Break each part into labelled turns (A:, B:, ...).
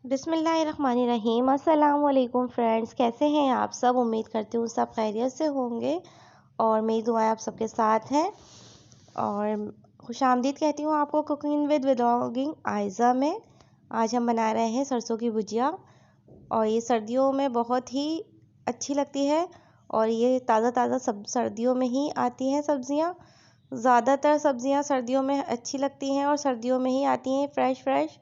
A: बिस्मिल्लाहिर्रहमानिर्रहीम। अस्सलाम वालेकुम फ्रेंड्स, कैसे हैं आप सब। उम्मीद करती हूँ सब खैरियत से होंगे और मेरी दुआएं आप सबके साथ हैं। और खुशामदीद कहती हूँ आपको कुकिंग विद व्लॉगिंग आयज़ा में। आज हम बना रहे हैं सरसों की भुजिया और ये सर्दियों में बहुत ही अच्छी लगती है और ये ताज़ा ताज़ा सब सर्दियों में ही आती हैं सब्ज़ियाँ। ज़्यादातर सब्ज़ियाँ सर्दियों में अच्छी लगती हैं और सर्दियों में ही आती हैं फ्रेश।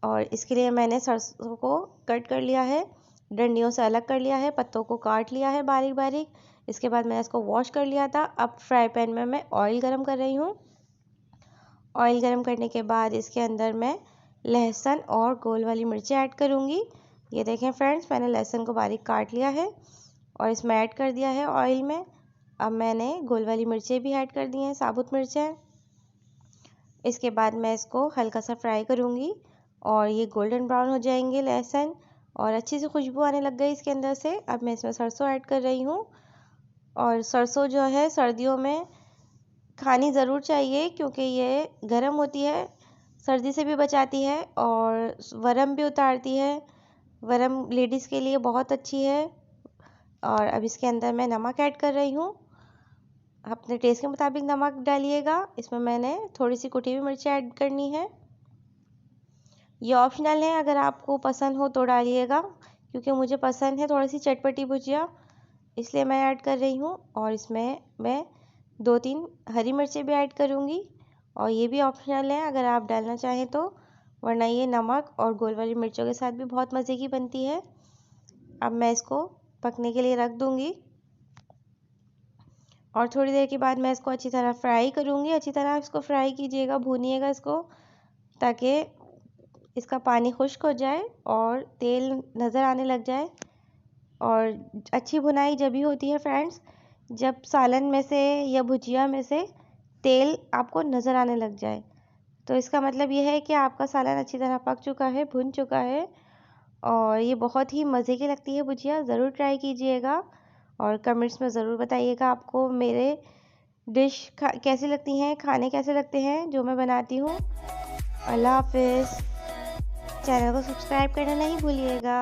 A: और इसके लिए मैंने सरसों को कट कर लिया है, डंडियों से अलग कर लिया है, पत्तों को काट लिया है बारीक बारीक। इसके बाद मैंने इसको वॉश कर लिया था। अब फ्राई पैन में मैं ऑयल गरम कर रही हूँ। ऑयल गरम करने के बाद इसके अंदर मैं लहसुन और गोल वाली मिर्चें ऐड करूँगी। ये देखें फ्रेंड्स, मैंने लहसुन को बारीक काट लिया है और इसमें ऐड कर दिया है ऑयल में। अब मैंने गोल वाली मिर्चें भी ऐड कर दी हैं, साबुत मिर्चें। इसके बाद मैं इसको हल्का सा फ्राई करूँगी और ये गोल्डन ब्राउन हो जाएंगे लहसुन और अच्छी सी खुशबू आने लग गई इसके अंदर से। अब मैं इसमें सरसों ऐड कर रही हूँ और सरसों जो है सर्दियों में खानी ज़रूर चाहिए क्योंकि ये गर्म होती है, सर्दी से भी बचाती है और वरम भी उतारती है। वरम लेडीज़ के लिए बहुत अच्छी है। और अब इसके अंदर मैं नमक ऐड कर रही हूँ। अपने टेस्ट के मुताबिक नमक डालिएगा। इसमें मैंने थोड़ी सी कुटी हुई मिर्ची ऐड करनी है। ये ऑप्शनल है, अगर आपको पसंद हो तो डालिएगा, क्योंकि मुझे पसंद है थोड़ी सी चटपटी भुजिया, इसलिए मैं ऐड कर रही हूँ। और इसमें मैं 2-3 हरी मिर्चें भी ऐड करूँगी और ये भी ऑप्शनल है अगर आप डालना चाहें तो, वरना ये नमक और गोल वाली मिर्चों के साथ भी बहुत मज़े की बनती है। अब मैं इसको पकने के लिए रख दूँगी और थोड़ी देर के बाद मैं इसको अच्छी तरह फ्राई करूँगी। अच्छी तरह इसको फ्राई कीजिएगा, भूनिएगा इसको, ताकि इसका पानी खुश्क हो जाए और तेल नज़र आने लग जाए। और अच्छी भुनाई जब ही होती है फ्रेंड्स, जब सालन में से या भुजिया में से तेल आपको नज़र आने लग जाए, तो इसका मतलब ये है कि आपका सालन अच्छी तरह पक चुका है, भुन चुका है। और ये बहुत ही मज़े की लगती है भुजिया, ज़रूर ट्राई कीजिएगा और कमेंट्स में ज़रूर बताइएगा आपको मेरे डिश कैसी लगती हैं, खाने कैसे लगते हैं जो मैं बनाती हूँ। अल्लाह हाफिज़। चैनल को सब्सक्राइब करना नहीं भूलिएगा।